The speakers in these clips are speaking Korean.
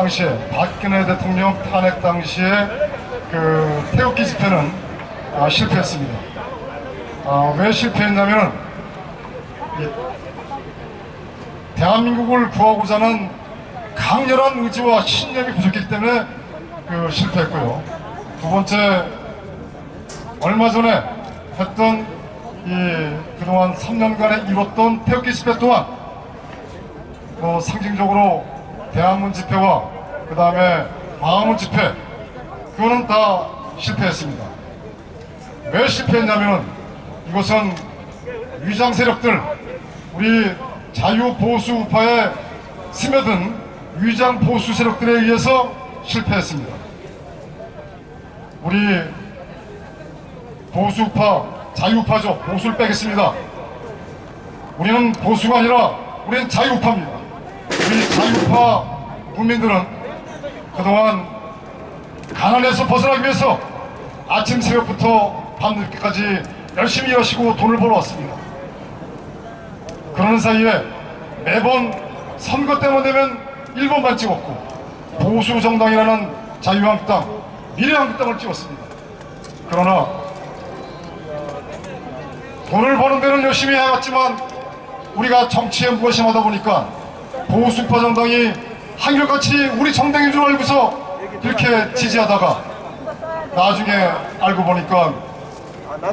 당시에 박근혜 대통령 탄핵 당시에 그 태극기 집회는 실패했습니다. 왜 실패했냐면은 대한민국을 구하고자 하는 강렬한 의지와 신념이 부족했기 때문에 실패했고요. 두 번째, 얼마 전에 했던 그동안 3년간에 이뤘던 태극기 집회 또한 상징적으로 대한문 집회와 그 다음에 광화문 집회, 그거는 다 실패했습니다. 왜 실패했냐면은 이것은 위장 세력들, 우리 자유보수 우파에 스며든 위장 보수 세력들에 의해서 실패했습니다. 우리 보수우파, 자유우파죠. 보수를 빼겠습니다. 우리는 보수가 아니라 우리는 자유우파입니다. 우리 자유우파 국민들은 그동안 가난에서 벗어나기 위해서 아침 새벽부터 밤늦게까지 열심히 일하시고 돈을 벌어왔습니다. 그러는 사이에 매번 선거 때만 되면 1번만 찍었고, 보수 정당이라는 자유한국당, 미래한국당을 찍었습니다. 그러나 돈을 버는 데는 열심히 해왔지만 우리가 정치에 무관심하다 보니까 보수파 정당이 한결같이 우리 정당인 줄 알고서 이렇게 지지하다가 나중에 알고 보니까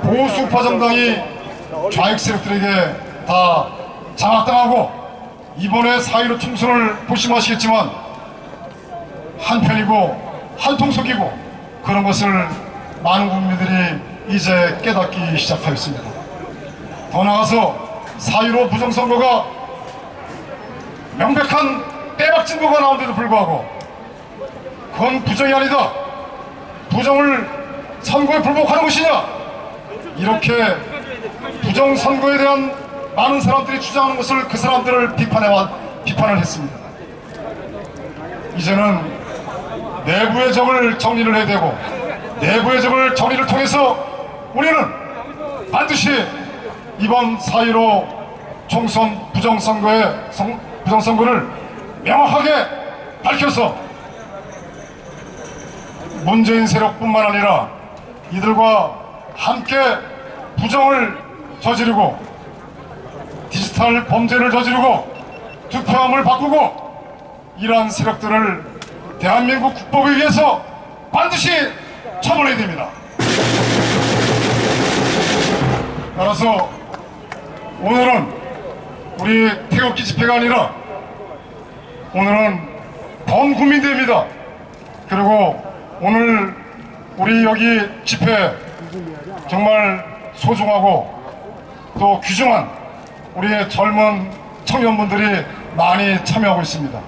보수파 정당이 좌익 세력들에게 다 장악당하고, 이번에 4.15 총선을 보시면 아시겠지만 한편이고 한통속이고, 그런 것을 많은 국민들이 이제 깨닫기 시작하였습니다. 더 나아가서 4.15 부정선거가 명백한 빼박 증거가 나온데도 불구하고 그건 부정이 아니다, 부정을 선거에 불복하는 것이냐, 이렇게 부정선거에 대한 많은 사람들이 주장하는 것을 그 사람들을 비판을 했습니다. 이제는 내부의 적을 정리를 해야 되고, 내부의 적을 정리를 통해서 우리는 반드시 이번 4.15 총선 부정선거를 명확하게 밝혀서 문재인 세력뿐만 아니라 이들과 함께 부정을 저지르고 디지털 범죄를 저지르고 투표함을 바꾸고 이러한 세력들을 대한민국 국법에 의해서 반드시 처벌해야 됩니다. 따라서 오늘은 우리 태극기 집회가 아니라 오늘은 전 국민대회입니다. 그리고 오늘 우리 여기 집회 정말 소중하고 또 귀중한 우리의 젊은 청년분들이 많이 참여하고 있습니다.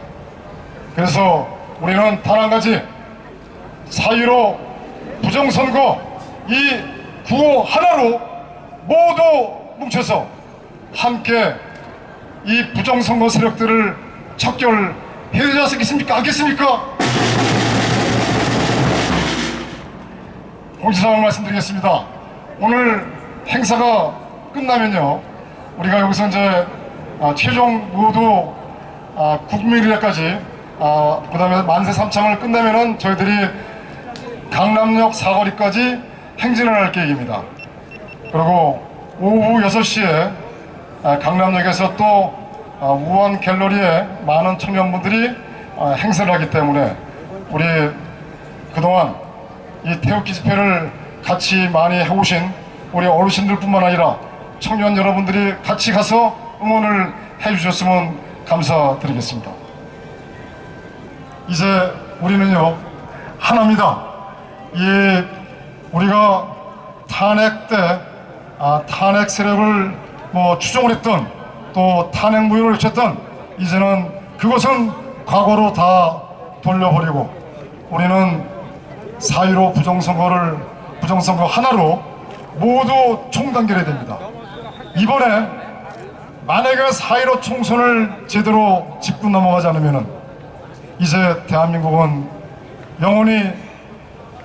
그래서 우리는 단 한 가지, 4.15 부정선거 이 구호 하나로 모두 뭉쳐서 함께 이 부정선거 세력들을 척결해야 되지 않겠습니까? 않겠습니까? 공지사항 말씀드리겠습니다. 오늘 행사가 끝나면요, 우리가 여기서 이제 최종 모두 국민의례까지 그 다음에 만세 삼창을 끝내면은 저희들이 강남역 사거리까지 행진을 할 계획입니다. 그리고 오후 6시에 강남역에서 또 우한 갤러리에 많은 청년분들이 행사를 하기 때문에 우리 그동안 이 태극기 집회를 같이 많이 해오신 우리 어르신들 뿐만 아니라 청년 여러분들이 같이 가서 응원을 해주셨으면 감사드리겠습니다. 이제 우리는요, 하나입니다. 우리가 탄핵 때 탄핵 세력을 추종을 했던, 또 탄핵 무효를 외쳤던, 이제는 그것은 과거로 다 돌려버리고 우리는 4.15 부정선거 하나로 모두 총단결해야 됩니다. 이번에 만약에 4.15 총선을 제대로 짚고 넘어가지 않으면 이제 대한민국은 영원히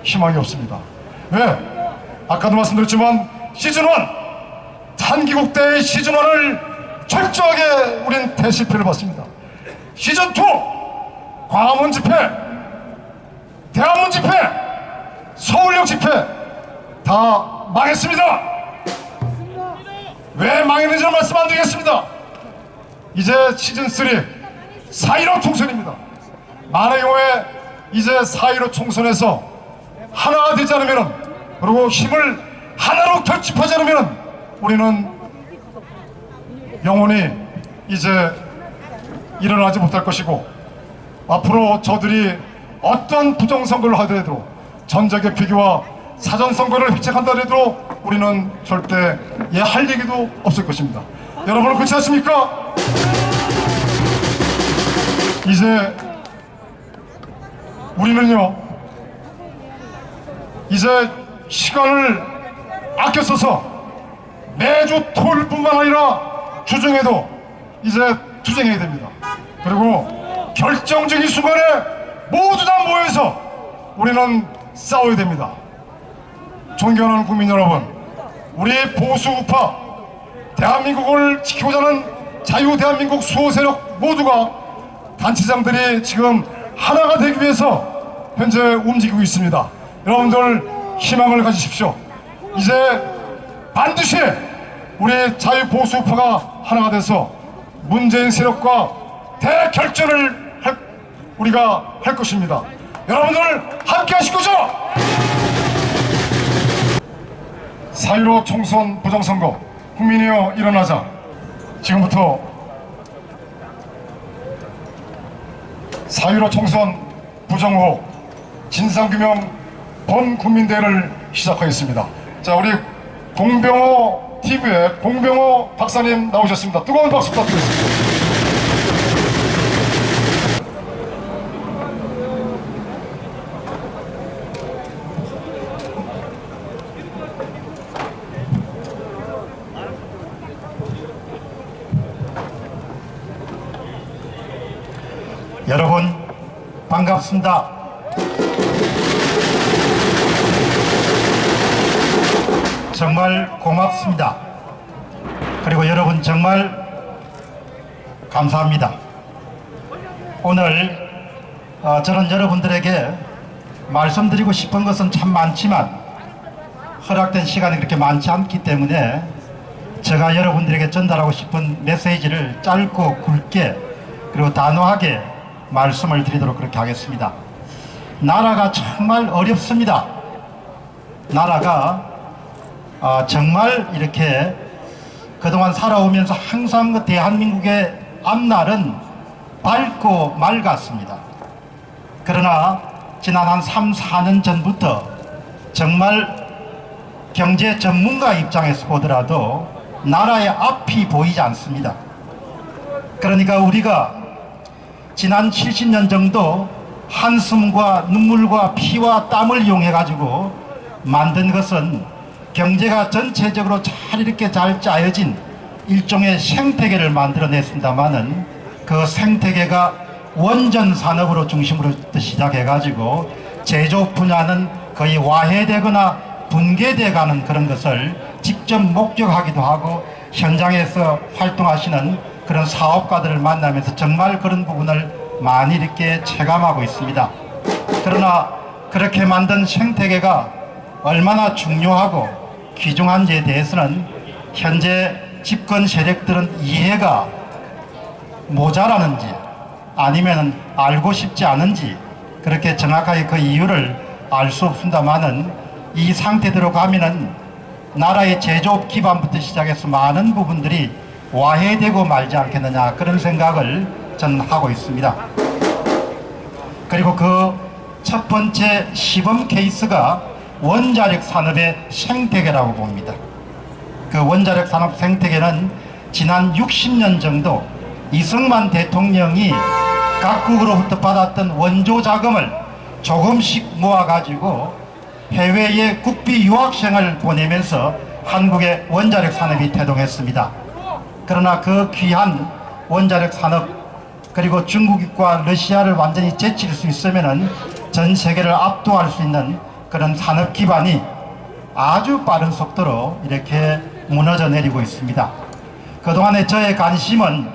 희망이 없습니다. 왜? 아까도 말씀드렸지만 시즌1, 한기국 때의 시즌1을 철저하게 우린 대실패를 봤습니다. 시즌2, 광화문 집회, 대한문 집회, 서울역 집회 다 망했습니다. 왜 망했는지는 말씀 안 드리겠습니다. 이제 시즌3 4.15 총선입니다. 만의 경우에 이제 4.15 총선에서 하나가 되지 않으면, 그리고 힘을 하나로 결집하지 않으면 우리는 영원히 이제 일어나지 못할 것이고, 앞으로 저들이 어떤 부정선거를 하더라도, 전적의 비교와 사전선거를 획책한다 해도 우리는 절대 할 얘기도 없을 것입니다. 여러분 그렇지 않습니까? 이제 우리는요, 이제 시간을 아껴 써서 매주 토요일뿐만 아니라 주중에도 이제 투쟁해야 됩니다. 그리고 결정적인 순간에 모두 다 모여서 우리는 싸워야 됩니다. 존경하는 국민 여러분, 우리 보수 우파, 대한민국을 지키고자 하는 자유 대한민국 수호 세력 모두가, 단체장들이 지금 하나가 되기 위해서 현재 움직이고 있습니다. 여러분들 희망을 가지십시오. 이제 반드시 우리 자유 보수 우파가 하나가 돼서 문재인 세력과 대결전을 우리가 할 것입니다. 여러분들 함께 하실 거죠? 4.15 총선 부정선거, 국민이여 일어나자. 지금부터 4.15 총선 부정의혹 진상규명 범국민대회를 시작하겠습니다. 자, 우리 공병호 TV의 공병호 박사님 나오셨습니다. 뜨거운 박수 부탁드리겠습니다. 여러분 반갑습니다. 정말 고맙습니다. 그리고 여러분 정말 감사합니다. 오늘 저는 여러분들에게 말씀드리고 싶은 것은 참 많지만 허락된 시간이 그렇게 많지 않기 때문에 제가 여러분들에게 전달하고 싶은 메시지를 짧고 굵게 그리고 단호하게 말씀을 드리도록 그렇게 하겠습니다. 나라가 정말 어렵습니다. 나라가 정말 이렇게 그동안 살아오면서 항상 그 대한민국의 앞날은 밝고 맑았습니다. 그러나 지난 한 3, 4년 전부터 정말 경제 전문가 입장에서 보더라도 나라의 앞이 보이지 않습니다. 그러니까 우리가 지난 70년 정도 한숨과 눈물과 피와 땀을 이용해 가지고 만든 것은 경제가 전체적으로 잘 이렇게 잘 짜여진 일종의 생태계를 만들어냈습니다마는 그 생태계가 원전 산업으로 중심으로 시작해 가지고 제조 분야는 거의 와해되거나 붕괴돼 가는 그런 것을 직접 목격하기도 하고 현장에서 활동하시는 그런 사업가들을 만나면서 정말 그런 부분을 많이 이렇게 체감하고 있습니다. 그러나 그렇게 만든 생태계가 얼마나 중요하고 귀중한지에 대해서는 현재 집권 세력들은 이해가 모자라는지 아니면 알고 싶지 않은지 그렇게 정확하게 그 이유를 알 수 없습니다만은 이 상태대로 가면은 나라의 제조업 기반부터 시작해서 많은 부분들이 와해되고 말지 않겠느냐 그런 생각을 저는 하고 있습니다. 그리고 그 첫 번째 시범 케이스가 원자력 산업의 생태계라고 봅니다. 그 원자력 산업 생태계는 지난 60년 정도 이승만 대통령이 각국으로부터 받았던 원조 자금을 조금씩 모아가지고 해외에 국비 유학생을 보내면서 한국의 원자력 산업이 태동했습니다. 그러나 그 귀한 원자력 산업 그리고 중국과 러시아를 완전히 제칠 수 있으면은 전 세계를 압도할 수 있는 그런 산업 기반이 아주 빠른 속도로 이렇게 무너져 내리고 있습니다. 그동안의 저의 관심은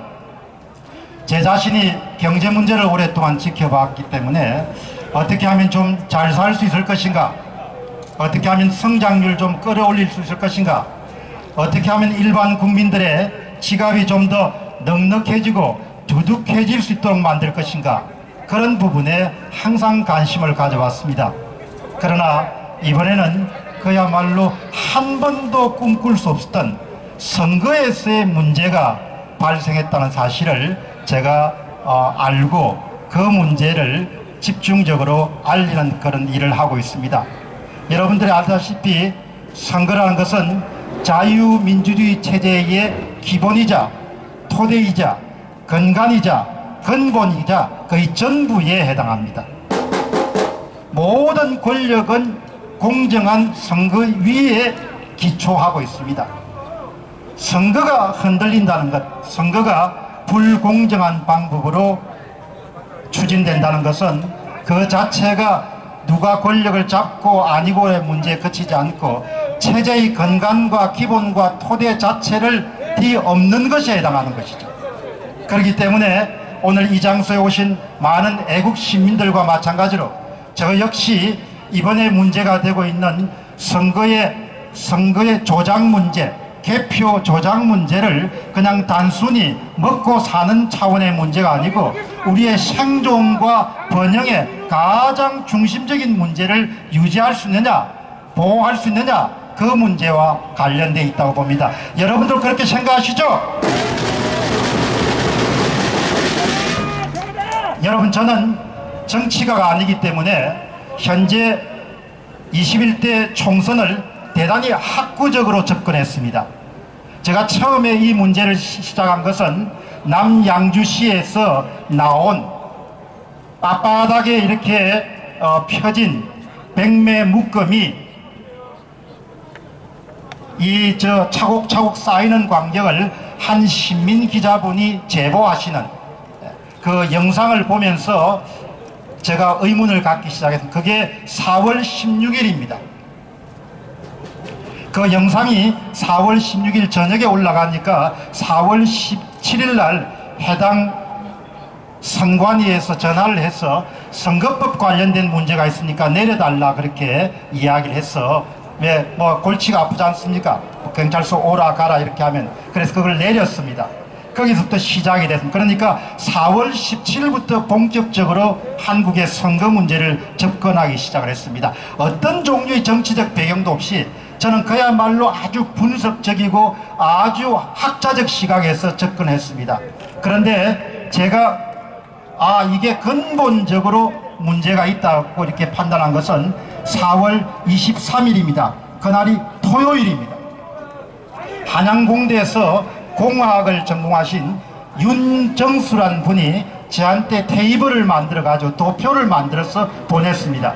제 자신이 경제 문제를 오랫동안 지켜봤기 때문에 어떻게 하면 좀 잘 살 수 있을 것인가, 어떻게 하면 성장률 좀 끌어올릴 수 있을 것인가, 어떻게 하면 일반 국민들의 지갑이 좀 더 넉넉해지고 두둑해질 수 있도록 만들 것인가, 그런 부분에 항상 관심을 가져왔습니다. 그러나 이번에는 그야말로 한 번도 꿈꿀 수 없었던 선거에서의 문제가 발생했다는 사실을 제가 알고 그 문제를 집중적으로 알리는 그런 일을 하고 있습니다. 여러분들이 알다시피 선거라는 것은 자유민주주의 체제의 기본이자 토대이자 근간이자 근본이자 거의 전부에 해당합니다. 모든 권력은 공정한 선거 위에 기초하고 있습니다. 선거가 흔들린다는 것, 선거가 불공정한 방법으로 추진된다는 것은 그 자체가 누가 권력을 잡고 아니고의 문제에 그치지 않고 체제의 근간과 기본과 토대 자체를 뒤엎는 것에 해당하는 것이죠. 그렇기 때문에 오늘 이 장소에 오신 많은 애국 시민들과 마찬가지로 저 역시 이번에 문제가 되고 있는 선거의 조작 문제, 개표 조작 문제를 그냥 단순히 먹고 사는 차원의 문제가 아니고 우리의 생존과 번영의 가장 중심적인 문제를 유지할 수 있느냐, 보호할 수 있느냐, 그 문제와 관련되어 있다고 봅니다. 여러분들 그렇게 생각하시죠? 여러분, 저는 정치가가 아니기 때문에 현재 21대 총선을 대단히 학구적으로 접근했습니다. 제가 처음에 이 문제를 시작한 것은 남양주시에서 나온 빳빳하게 이렇게 펴진 백매 묶음이 이 차곡차곡 쌓이는 광경을 한 신민 기자분이 제보하시는 그 영상을 보면서 제가 의문을 갖기 시작했습니다. 그게 4월 16일입니다. 그 영상이 4월 16일 저녁에 올라가니까 4월 17일 날 해당 선관위에서 전화를 해서 선거법 관련된 문제가 있으니까 내려달라 그렇게 이야기를 했어. 왜 뭐 골치가 아프지 않습니까? 경찰서 오라 가라 이렇게 하면. 그래서 그걸 내렸습니다. 거기서부터 시작이 됐습니다. 그러니까 4월 17일부터 본격적으로 한국의 선거 문제를 접근하기 시작을 했습니다. 어떤 종류의 정치적 배경도 없이 저는 그야말로 아주 분석적이고 아주 학자적 시각에서 접근했습니다. 그런데 제가 이게 근본적으로 문제가 있다고 이렇게 판단한 것은 4월 23일입니다. 그날이 토요일입니다. 한양공대에서 공학을 전공하신 윤정수란 분이 저한테 테이블을 만들어 가지고 도표를 만들어서 보냈습니다.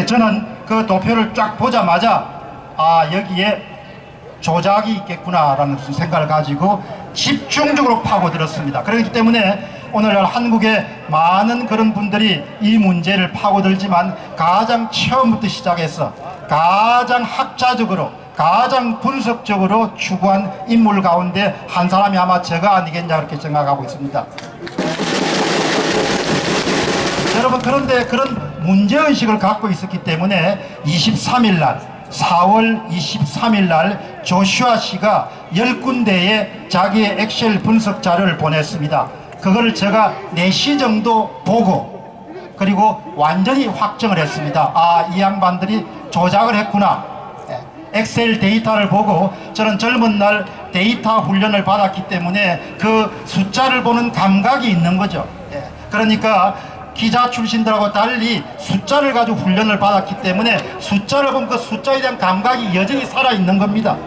저는 그 도표를 쫙 보자마자 여기에 조작이 있겠구나 라는 생각을 가지고 집중적으로 파고들었습니다. 그렇기 때문에 오늘날 한국의 많은 그런 분들이 이 문제를 파고들지만 가장 처음부터 시작해서 가장 학자적으로 가장 분석적으로 추구한 인물 가운데 한 사람이 아마 제가 아니겠냐 그렇게 생각하고 있습니다. 여러분, 그런데 그런 문제의식을 갖고 있었기 때문에 23일 날 4월 23일 날 조슈아 씨가 10군데에 자기의 엑셀 분석 자료를 보냈습니다. 그걸 제가 4시 정도 보고 그리고 완전히 확정을 했습니다. 이 양반들이 조작을 했구나. 엑셀 데이터를 보고 저는 젊은 날 데이터 훈련을 받았기 때문에 그 숫자를 보는 감각이 있는 거죠. 그러니까 기자 출신들하고 달리 숫자를 가지고 훈련을 받았기 때문에 숫자를 보면 그 숫자에 대한 감각이 여전히 살아있는 겁니다.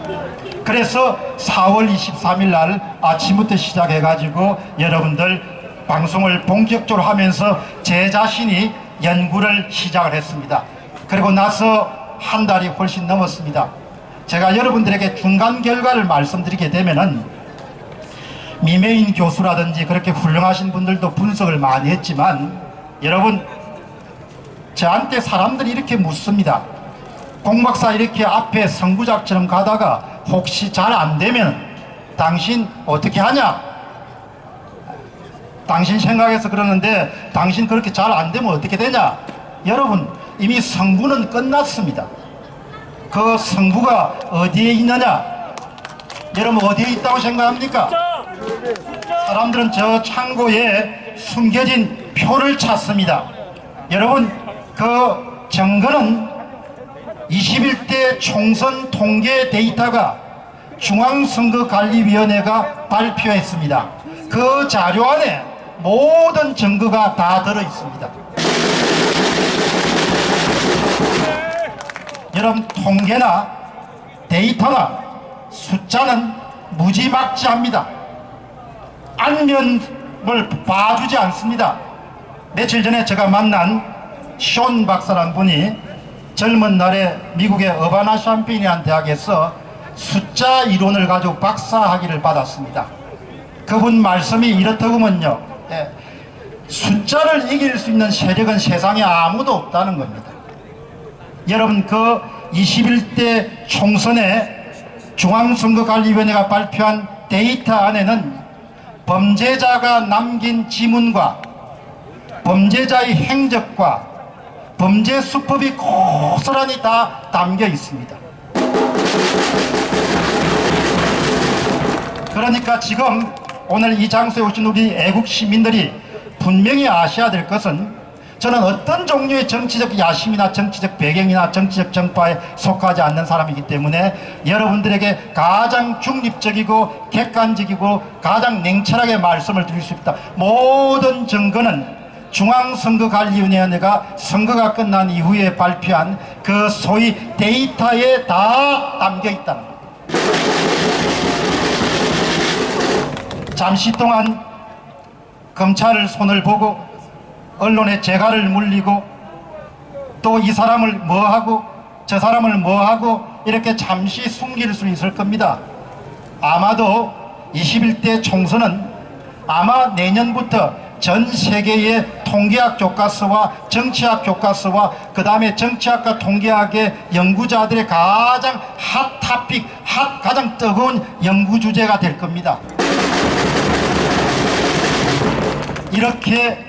그래서 4월 23일 날 아침부터 시작해 가지고 여러분들 방송을 본격적으로 하면서 제 자신이 연구를 시작을 했습니다. 그리고 나서 한 달이 훨씬 넘었습니다. 제가 여러분들에게 중간 결과를 말씀드리게 되면은 미메인 교수라든지 그렇게 훌륭하신 분들도 분석을 많이 했지만 여러분, 저한테 사람들이 이렇게 묻습니다. 공박사 이렇게 앞에 선구작처럼 가다가 혹시 잘 안 되면 당신 어떻게 하냐? 당신 생각해서 그러는데 당신 그렇게 잘 안 되면 어떻게 되냐? 여러분 이미 성부는 끝났습니다. 그 성부가 어디에 있느냐? 여러분 어디에 있다고 생각합니까? 사람들은 저 창고에 숨겨진 표를 찾습니다. 여러분 그 증거는 21대 총선 통계 데이터가 중앙선거관리위원회가 발표했습니다. 그 자료 안에 모든 증거가 다 들어 있습니다. 여러분 통계나 데이터나 숫자는 무지막지합니다. 안면을 봐주지 않습니다. 며칠 전에 제가 만난 숀 박사라는 분이 젊은 날에 미국의 어바나 샴페인이라는 대학에서 숫자 이론을 가지고 박사학위를 받았습니다. 그분 말씀이 이렇더구먼요. 숫자를 이길 수 있는 세력은 세상에 아무도 없다는 겁니다. 여러분 그 21대 총선에 중앙선거관리위원회가 발표한 데이터 안에는 범죄자가 남긴 지문과 범죄자의 행적과 범죄 수법이 고스란히 다 담겨 있습니다. 그러니까 지금 오늘 이 장소에 오신 우리 애국 시민들이 분명히 아셔야 될 것은 저는 어떤 종류의 정치적 야심이나 정치적 배경이나 정치적 정파에 속하지 않는 사람이기 때문에 여러분들에게 가장 중립적이고 객관적이고 가장 냉철하게 말씀을 드릴 수 있다. 모든 증거는 중앙선거관리위원회가 선거가 끝난 이후에 발표한 그 소위 데이터에 다 담겨 있다는 겁니다. 잠시 동안 검찰을 손을 보고 언론의 재갈을 물리고 또 이 사람을 뭐하고 저 사람을 뭐하고 이렇게 잠시 숨길 수 있을 겁니다. 아마도 21대 총선은 아마 내년부터 전 세계의 통계학 교과서와 정치학 교과서와 그 다음에 정치학과 통계학의 연구자들의 가장 핫 토픽, 가장 뜨거운 연구 주제가 될 겁니다. 이렇게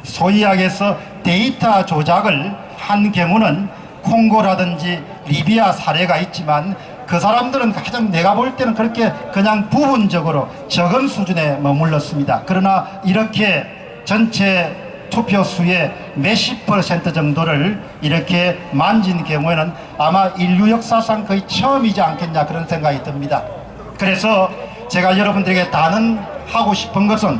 소위 말해서 데이터 조작을 한 경우는 콩고라든지 리비아 사례가 있지만 그 사람들은 가장 내가 볼 때는 그렇게 그냥 부분적으로 적은 수준에 머물렀습니다. 그러나 이렇게 전체 투표수의 몇십 % 정도를 이렇게 만진 경우에는 아마 인류 역사상 거의 처음이지 않겠냐 그런 생각이 듭니다. 그래서 제가 여러분들에게 단언하고 싶은 것은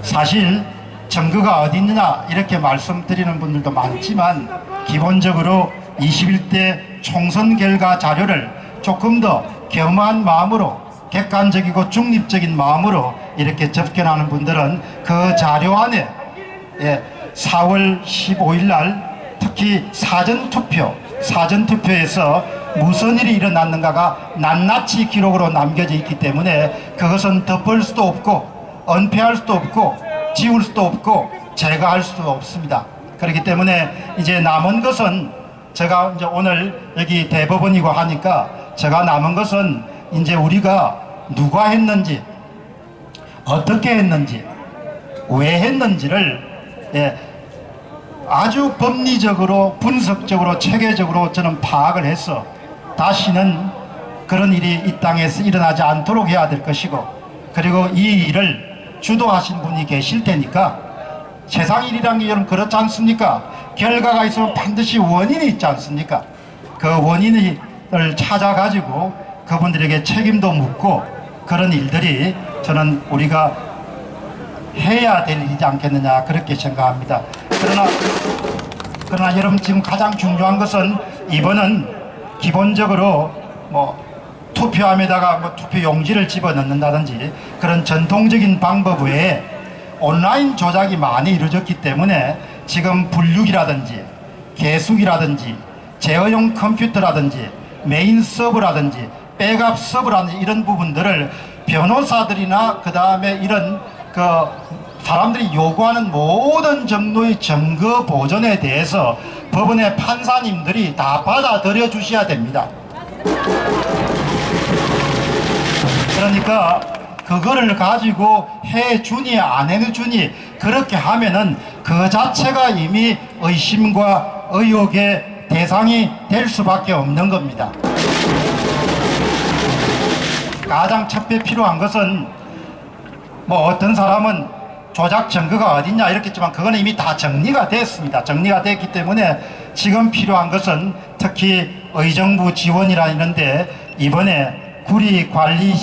사실 증거가 어디 있느냐 이렇게 말씀드리는 분들도 많지만 기본적으로 21대 총선 결과 자료를 조금 더 겸허한 마음으로 객관적이고 중립적인 마음으로 이렇게 접견하는 분들은 그 자료 안에 4월 15일 날 특히 사전투표에서 무슨 일이 일어났는가가 낱낱이 기록으로 남겨져 있기 때문에 그것은 덮을 수도 없고 은폐할 수도 없고 지울 수도 없고 제거할 수도 없습니다. 그렇기 때문에 이제 남은 것은 제가 이제 오늘 여기 대법원이고 하니까 제가 남은 것은 이제 우리가 누가 했는지 어떻게 했는지 왜 했는지를 아주 법리적으로 분석적으로 체계적으로 저는 파악을 해서 다시는 그런 일이 이 땅에서 일어나지 않도록 해야 될 것이고 그리고 이 일을 주도하신 분이 계실 테니까 세상 일이란 게 여러분 그렇지 않습니까? 결과가 있으면 반드시 원인이 있지 않습니까? 그 원인을 찾아가지고 그분들에게 책임도 묻고 그런 일들이 저는 우리가 해야 될 일이지 않겠느냐 그렇게 생각합니다. 그러나 여러분 지금 가장 중요한 것은 이번은 기본적으로 투표함에다가 투표 용지를 집어넣는다든지 그런 전통적인 방법 외에 온라인 조작이 많이 이루어졌기 때문에 지금 분류기라든지 계수기라든지 제어용 컴퓨터라든지 메인 서버라든지 백업 서버라든지 이런 부분들을 변호사들이나 그 다음에 이런 사람들이 요구하는 모든 정도의 증거 보존에 대해서 법원의 판사님들이 다 받아들여 주셔야 됩니다. 그러니까 그거를 가지고 해주니 안 해주니 그렇게 하면은 그 자체가 이미 의심과 의혹의 대상이 될 수밖에 없는 겁니다. 가장 첫째 필요한 것은 뭐 어떤 사람은 조작 증거가 어딨냐 이렇게 했지만 그거는 이미 다 정리가 됐습니다. 정리가 됐기 때문에 지금 필요한 것은 특히 의정부 지원이라는데 이번에 구리관리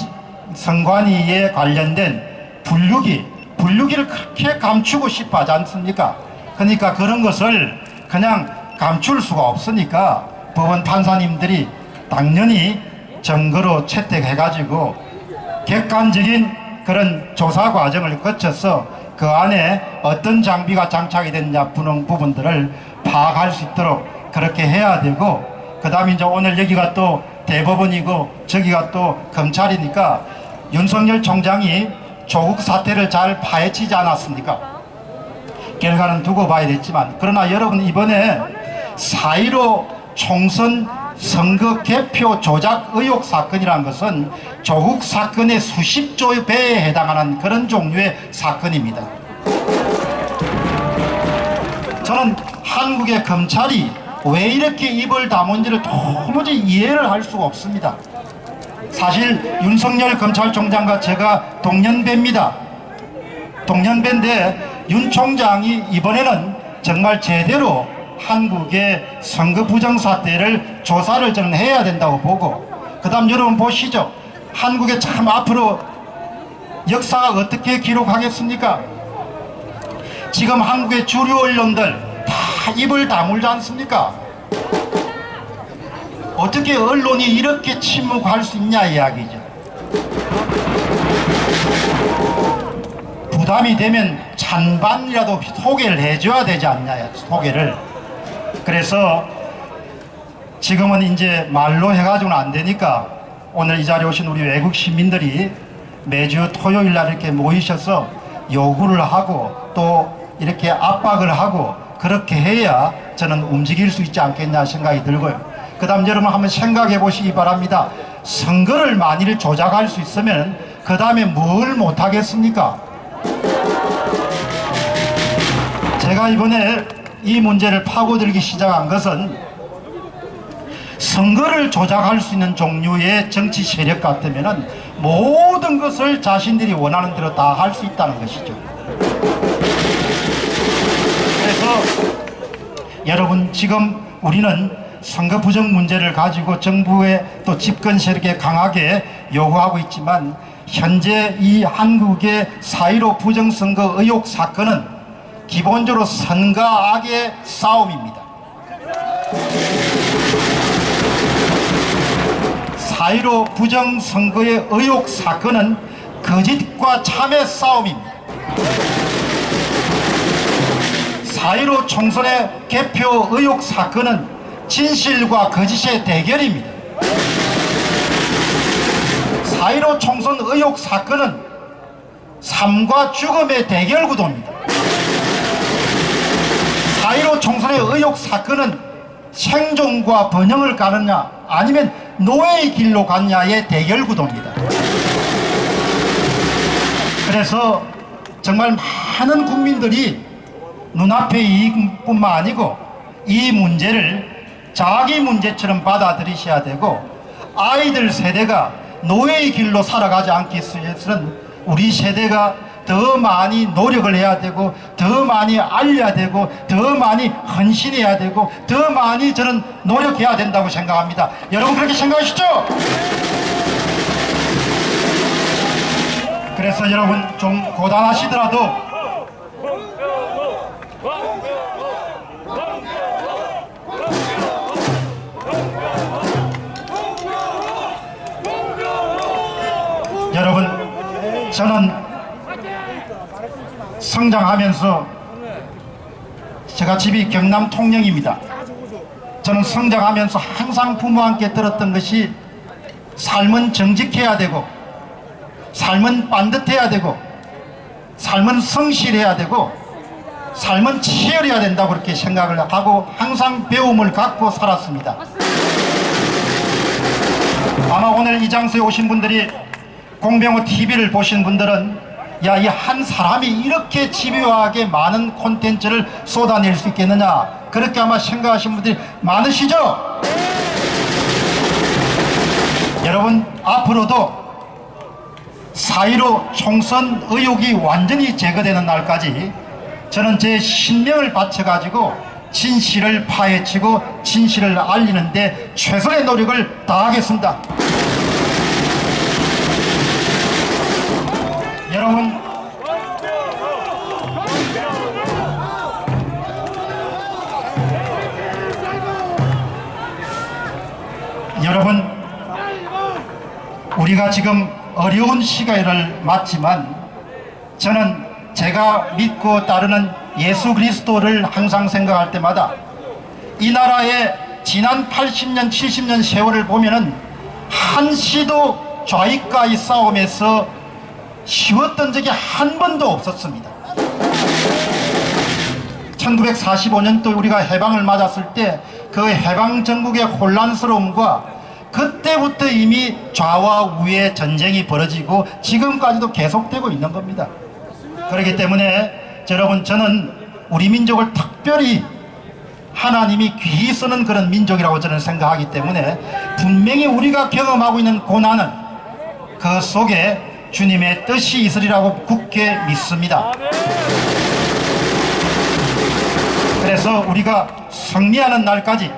선관위에 관련된 분류기를 그렇게 감추고 싶어 하지 않습니까? 그러니까 그런 것을 그냥 감출 수가 없으니까 법원 판사님들이 당연히 증거로 채택해가지고 객관적인 그런 조사 과정을 거쳐서 그 안에 어떤 장비가 장착이 됐냐 부분들을 파악할 수 있도록 그렇게 해야 되고, 그 다음에 이제 오늘 여기가 또 대법원이고 저기가 또 검찰이니까 윤석열 총장이 조국 사태를 잘 파헤치지 않았습니까? 결과는 두고 봐야 됐지만, 그러나 여러분 이번에 4.15 총선 선거 개표 조작 의혹 사건이라는 것은 조국 사건의 수십조 배에 해당하는 그런 종류의 사건입니다. 저는 한국의 검찰이 왜 이렇게 입을 다문지를 도무지 이해를 할 수가 없습니다. 사실 윤석열 검찰총장과 제가 동년배입니다. 동년배인데 윤 총장이 이번에는 정말 제대로 한국의 선거 부정 사태를 조사를 저는 해야 된다고 보고, 그 다음 여러분 보시죠. 한국의 참 앞으로 역사가 어떻게 기록하겠습니까? 지금 한국의 주류 언론들 다 입을 다물지 않습니까? 어떻게 언론이 이렇게 침묵할 수 있냐 이야기죠. 부담이 되면 찬반이라도 소개를 해줘야 되지 않냐, 소개를. 그래서 지금은 이제 말로 해가지고는 안 되니까 오늘 이 자리에 오신 우리 외국 시민들이 매주 토요일 날 이렇게 모이셔서 요구를 하고 또 이렇게 압박을 하고 그렇게 해야 저는 움직일 수 있지 않겠냐 생각이 들고요. 그 다음 여러분 한번 생각해 보시기 바랍니다. 선거를 만일 조작할 수 있으면 그 다음에 뭘 못하겠습니까? 제가 이번에 이 문제를 파고들기 시작한 것은 선거를 조작할 수 있는 종류의 정치 세력 같으면 모든 것을 자신들이 원하는 대로 다 할 수 있다는 것이죠. 그래서 여러분 지금 우리는 선거 부정 문제를 가지고 정부의 또 집권 세력에 강하게 요구하고 있지만, 현재 이 한국의 4.15 부정선거 의혹 사건은 기본적으로 선과 악의 싸움입니다. 4.15 부정선거의 의혹 사건은 거짓과 참의 싸움입니다. 4.15 총선의 개표 의혹 사건은 진실과 거짓의 대결입니다. 4.15 총선 의혹 사건은 삶과 죽음의 대결 구도입니다. 4.15 총선의 의혹 사건은 생존과 번영을 가느냐 아니면 노예의 길로 갔냐의 대결 구도입니다. 그래서 정말 많은 국민들이 눈앞의 이익뿐만 아니고 이 문제를 자기 문제처럼 받아들이셔야 되고, 아이들 세대가 노예의 길로 살아가지 않기 위해서는 우리 세대가 더 많이 노력을 해야 되고, 더 많이 알려야 되고, 더 많이 헌신해야 되고, 더 많이 저는 노력해야 된다고 생각합니다. 여러분 그렇게 생각하시죠? 그래서 여러분 좀 고단하시더라도 여러분, 저는 성장하면서, 제가 집이 경남 통영입니다. 저는 성장하면서 항상 부모와 함께 들었던 것이 삶은 정직해야 되고, 삶은 반듯해야 되고, 삶은 성실해야 되고, 삶은 치열해야 된다고 그렇게 생각을 하고 항상 배움을 갖고 살았습니다. 아마 오늘 이 장소에 오신 분들이 공병호 TV를 보신 분들은 야, 이 한 사람이 이렇게 집요하게 많은 콘텐츠를 쏟아낼 수 있겠느냐, 그렇게 아마 생각하시는 분들이 많으시죠? 여러분, 앞으로도 4.15 총선 의혹이 완전히 제거되는 날까지 저는 제 신명을 바쳐가지고 진실을 파헤치고 진실을 알리는데 최선의 노력을 다하겠습니다. 여러분, 우리가 지금 어려운 시기를 맞지만 저는 제가 믿고 따르는 예수 그리스도를 항상 생각할 때마다 이 나라의 지난 80년 70년 세월을 보면은 한시도 좌익과의 싸움에서 쉬웠던 적이 한 번도 없었습니다. 1945년도 우리가 해방을 맞았을 때 그 해방 전국의 혼란스러움과 그때부터 이미 좌와 우의 전쟁이 벌어지고 지금까지도 계속되고 있는 겁니다. 그렇기 때문에 여러분, 저는 우리 민족을 특별히 하나님이 귀히 쓰는 그런 민족이라고 저는 생각하기 때문에 분명히 우리가 경험하고 있는 고난은 그 속에 주님의 뜻이 있으리라고 굳게 믿습니다. 그래서 우리가 승리하는 날까지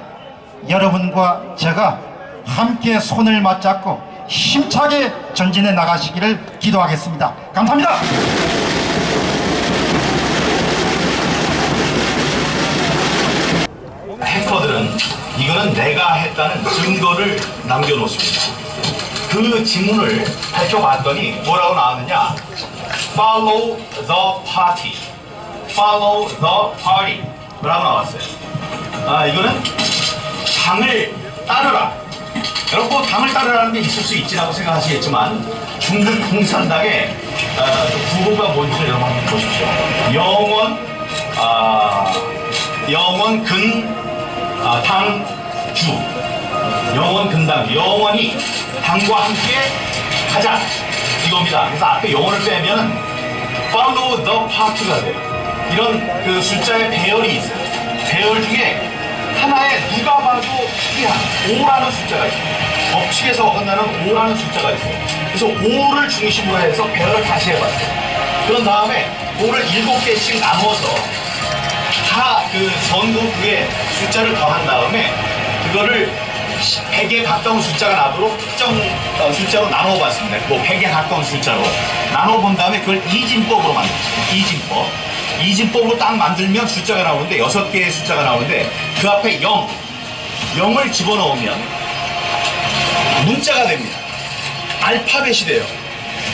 여러분과 제가 함께 손을 맞잡고 힘차게 전진해 나가시기를 기도하겠습니다. 감사합니다. 해커들은 이거는 내가 했다는 증거를 남겨놓습니다. 그 지문을 밝혀봤더니 뭐라고 나왔느냐? Follow the party. Follow the party 라고 나왔어요. 이거는 당을 따르라. 여러분, 당을 따르라는 게 있을 수 있지라고 생각하시겠지만 중국 공산당의 구호가 뭔지를 여러분 한번 보십시오. 영원 당주, 영원 근당주, 영원히 당과 함께 가자, 이겁니다. 그래서 앞에 영원을 빼면 follow the party가 돼요. 이런 그 숫자의 배열이 있어요. 배열 중에 하나에 누가 봐도 특이한 5라는 숫자가 있어요. 법칙에서 어긋나는 5라는 숫자가 있어요. 그래서 5를 중심으로 해서 배열을 다시 해봤어요. 그런 다음에 5를 7개씩 나눠서 다 그 전국에 숫자를 더한 다음에 그거를 100에 가까운 숫자가 나도록 특정 숫자로 나눠봤습니다. 뭐 100에 가까운 숫자로 나눠본 다음에 그걸 이진법으로 만들었어요. 이진법으로 딱 만들면 숫자가 나오는데 6개의 숫자가 나오는데 그 앞에 0을 집어넣으면 문자가 됩니다. 알파벳이 돼요.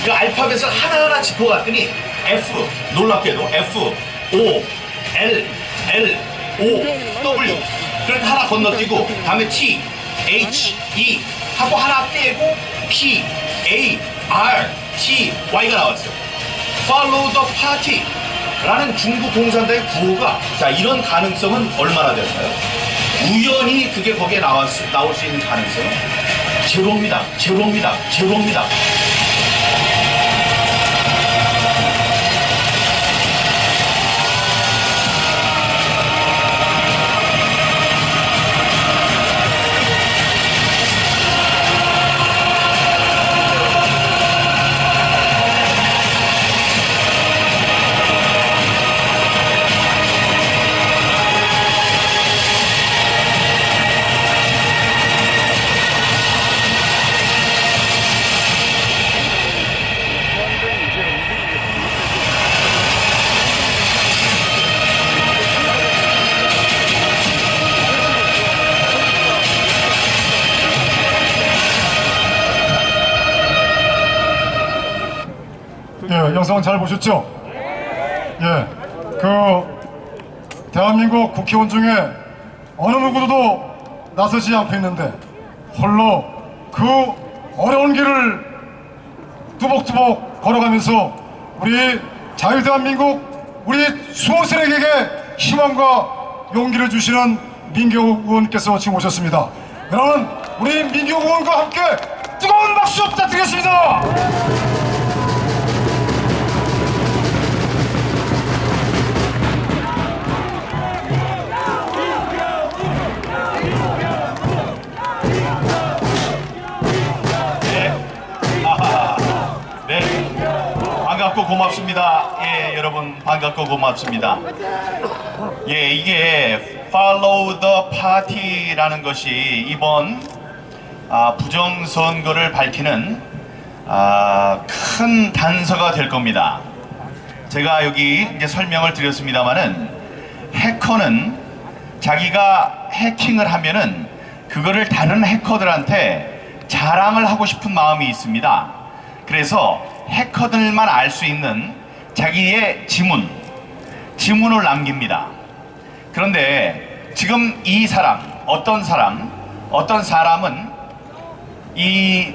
그 알파벳을 하나하나 짚어갔더니 F, 놀랍게도 F, O, L, O, W 그렇게 하나 건너뛰고 다음에 T, H, E 하고 하나 떼고 P, A, R, T, Y가 나왔어요. Follow the party 라는 중국 공산당의 구호가, 자, 이런 가능성은 얼마나 될까요? 우연히 그게 거기에 나올 수 있는 가능성은 제로입니다. 예, 영상 잘 보셨죠? 예, 대한민국 국회의원 중에 어느 누구도 나서지 않고 있는데 홀로 그 어려운 길을 뚜벅뚜벅 걸어가면서 우리 자유대한민국 우리 수호세력에게 희망과 용기를 주시는 민경욱 의원께서 지금 오셨습니다. 여러분, 우리 민경욱 의원과 함께 뜨거운 뜨거운 박수 부탁드리겠습니다. 네, 반갑고 고맙습니다. 예, 여러분 반갑고 고맙습니다. 예, 이게 Follow the Party라는 것이 이번 부정선거를 밝히는 큰 단서가 될 겁니다. 제가 여기 이제 설명을 드렸습니다만은 해커는 자기가 해킹을 하면은 그거를 다른 해커들한테 자랑을 하고 싶은 마음이 있습니다. 그래서 해커들만 알 수 있는 자기의 지문을 남깁니다. 그런데 지금 이 사람, 어떤 사람은 이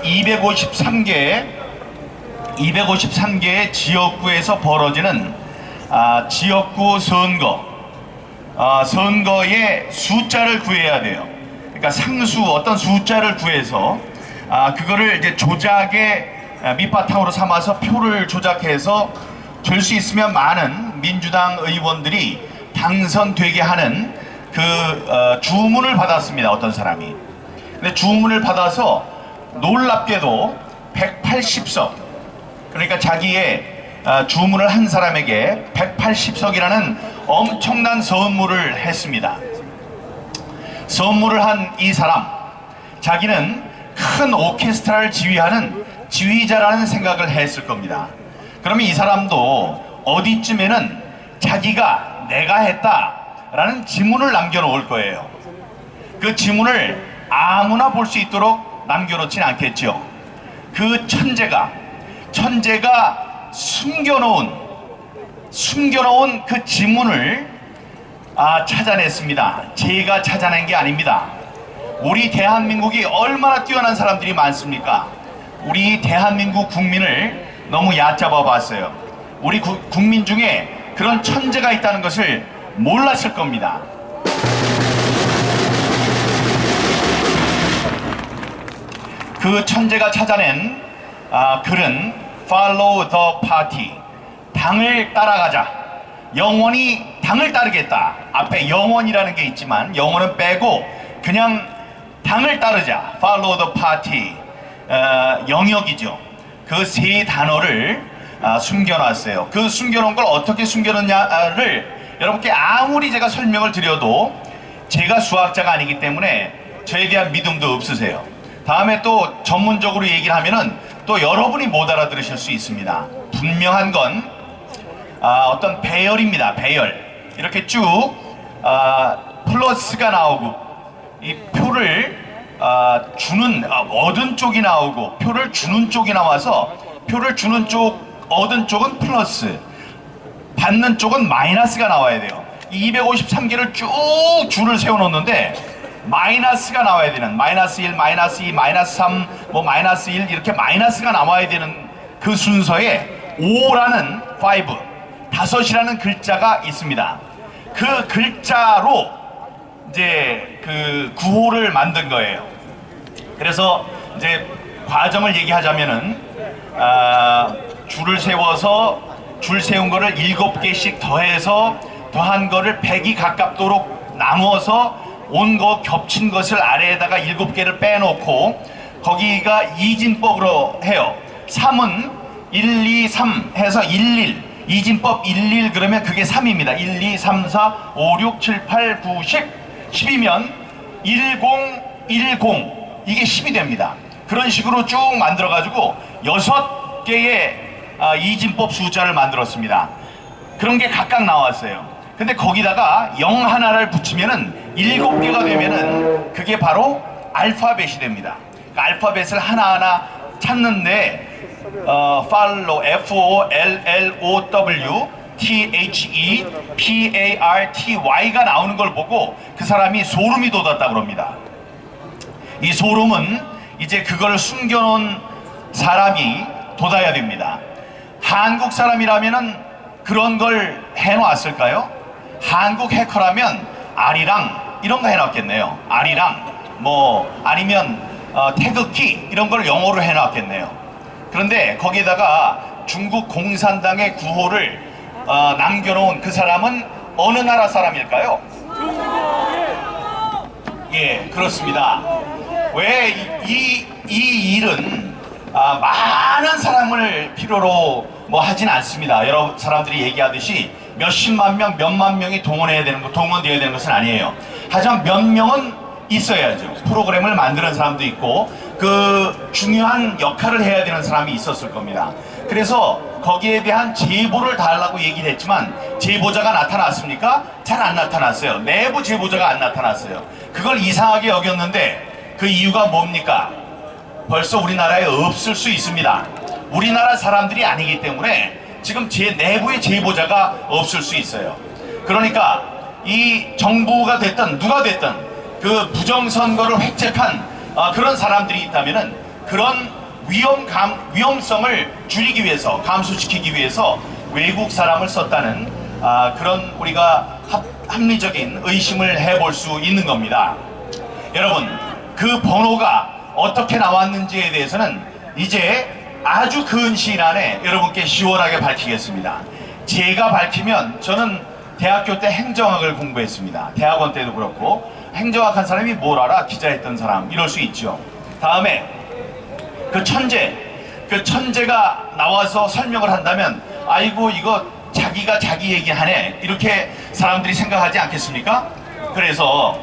253개의 지역구에서 벌어지는 지역구 선거의 숫자를 구해야 돼요. 그러니까 어떤 숫자를 구해서 그거를 이제 조작의 밑바탕으로 삼아서 표를 조작해서 될 수 있으면 많은 민주당 의원들이 당선되게 하는 그 주문을 받았습니다. 어떤 사람이. 근데 주문을 받아서 놀랍게도 180석, 그러니까 자기의 주문을 한 사람에게 180석이라는 엄청난 선물을 했습니다. 선물을 한 이 사람, 자기는 큰 오케스트라를 지휘하는 지휘자라는 생각을 했을 겁니다. 그러면 이 사람도 어디쯤에는 자기가 내가 했다라는 지문을 남겨놓을 거예요. 그 지문을 아무나 볼 수 있도록 남겨놓진 않겠죠. 그 천재가 숨겨놓은 그 지문을 찾아냈습니다. 제가 찾아낸 게 아닙니다. 우리 대한민국이 얼마나 뛰어난 사람들이 많습니까? 우리 대한민국 국민을 너무 얕잡아 봤어요. 우리 국민 중에 그런 천재가 있다는 것을 몰랐을 겁니다. 그 천재가 찾아낸 글은 Follow the Party, 당을 따라가자, 영원히 당을 따르겠다. 앞에 영원이라는 게 있지만 영원은 빼고 그냥 당을 따르자, Follow the Party, 영역이죠. 그 세 단어를 숨겨놨어요. 그 숨겨놓은 걸 어떻게 숨겨놓냐를 여러분께 아무리 제가 설명을 드려도 제가 수학자가 아니기 때문에 저에 대한 믿음도 없으세요. 다음에 또 전문적으로 얘기를 하면은 또 여러분이 못 알아들으실 수 있습니다. 분명한 건 어떤 배열입니다. 배열. 이렇게 쭉 플러스가 나오고 이 표를 얻은 쪽이 나오고 표를 주는 쪽이 나와서 표를 주는 쪽, 얻은 쪽은 플러스, 받는 쪽은 마이너스가 나와야 돼요. 이 253개를 쭉 줄을 세워놓는데 마이너스가 나와야 되는, 마이너스 1, 마이너스 2, 마이너스 3, 뭐 마이너스 1 이렇게 마이너스가 나와야 되는 그 순서에 5라는 5이라는 글자가 있습니다. 그 글자로 이제 그 구호를 만든 거예요. 그래서 이제 과정을 얘기하자면은 줄을 세워서 줄 세운 거를 7개씩 더해서 더한 거를 100이 가깝도록 나누어서 온 거 겹친 것을 아래에다가 7개를 빼놓고 거기가 이진법으로 해요. 3은 1, 2, 3 해서 11, 이진법 11 그러면 그게 3입니다. 1, 2, 3, 4, 5, 6, 7, 8, 9, 10 10이면 10, 10 이게 10이 됩니다. 그런 식으로 쭉 만들어 가지고 6개의 이진법 숫자를 만들었습니다. 그런 게 각각 나왔어요. 근데 거기다가 0 하나를 붙이면은 7개가 되면은 그게 바로 알파벳이 됩니다. 그러니까 알파벳을 하나하나 찾는데 follow, F-O-L-L-O-W T-H-E-P-A-R-T-Y가 나오는 걸 보고 그 사람이 소름이 돋았다고 합니다. 이 소름은 이제 그걸 숨겨놓은 사람이 돋아야 됩니다. 한국 사람이라면은 그런 걸 해놓았을까요? 한국 해커라면 아리랑 이런 거 해놨겠네요. 아리랑 뭐 아니면 태극기 이런 걸 영어로 해놨겠네요. 그런데 거기에다가 중국 공산당의 구호를 남겨놓은 그 사람은 어느 나라 사람일까요? 예, 그렇습니다. 왜 이 일은 많은 사람을 필요로 뭐 하진 않습니다. 여러 사람들이 얘기하듯이 몇십만 명, 몇만 명이 동원되어야 되는 것은 아니에요. 하지만 몇 명은 있어야죠. 프로그램을 만드는 사람도 있고 그 중요한 역할을 해야 되는 사람이 있었을 겁니다. 그래서 거기에 대한 제보를 달라고 얘기를 했지만 제보자가 나타났습니까? 잘 안 나타났어요. 내부 제보자가 안 나타났어요. 그걸 이상하게 여겼는데 그 이유가 뭡니까? 벌써 우리나라에 없을 수 있습니다. 우리나라 사람들이 아니기 때문에 지금 제 내부의 제보자가 없을 수 있어요. 그러니까 이 정부가 됐든 누가 됐든 그 부정선거를 획책한 그런 사람들이 있다면은 그런 위험성을 줄이기 위해서, 감소시키기 위해서 외국 사람을 썼다는 그런 우리가 합리적인 의심을 해볼 수 있는 겁니다. 여러분, 그 번호가 어떻게 나왔는지에 대해서는 이제 아주 근 시일 안에 여러분께 시원하게 밝히겠습니다. 제가 밝히면, 저는 대학교 때 행정학을 공부했습니다. 대학원 때도 그렇고, 행정학한 사람이 뭘 알아? 기자했던 사람, 이럴 수 있죠. 다음에 그 천재가 나와서 설명을 한다면 아이고 이거 자기가 자기 얘기하네, 이렇게 사람들이 생각하지 않겠습니까? 그래서